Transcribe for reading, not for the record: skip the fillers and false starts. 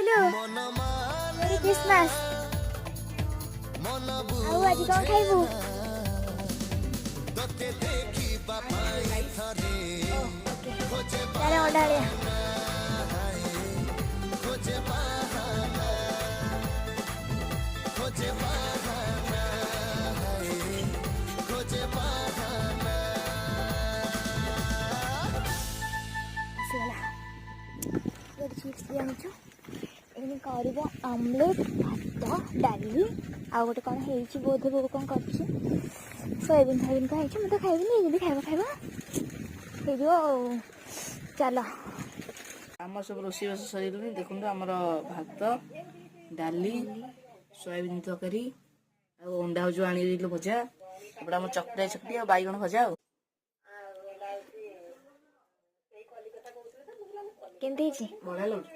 बोलू मेरी क्रिसमस आउ आज कौन खाइबू तारे अंडालिया चिप्स भी आनिଛୁ ଏମିତି କରିବ ଅମଲେଟ୍ ଭାତ ଡାଲି ଆଉ ଗୋଟେ କ'ଣ ହେଇଛି ବୋଧେ ବୋଉ କ'ଣ କରିଛି ସୋୟାବିନ୍ ଫୋୟାବିନ୍ କ'ଣ ହେଇଛି ମୁଁ ତ ଖାଇବିନି ଯଦି ଖାଇବା ଖାଇବା ହେଇଯିବ ଆଉ ଚାଲ ଆମର ସବୁ ରୋଷେଇବାସ ସରିଗଲାଣି ଦେଖନ୍ତୁ ଆମର ଭାତ ଡାଲି ସୋୟାବିନ୍ ତରକାରୀ ଆଉ ଅଣ୍ଡା ହଉଛି ଆଣିଦେଇଥିଲୁ ଭଜା ଏପଟେ ଆମର ଚକଟା ଚକଟି ଆଉ ବାଇଗଣ ଭଜା ଆଉ କେମିତି ହେଇଛି ବଢ଼ିଆ ଲାଗୁଛି।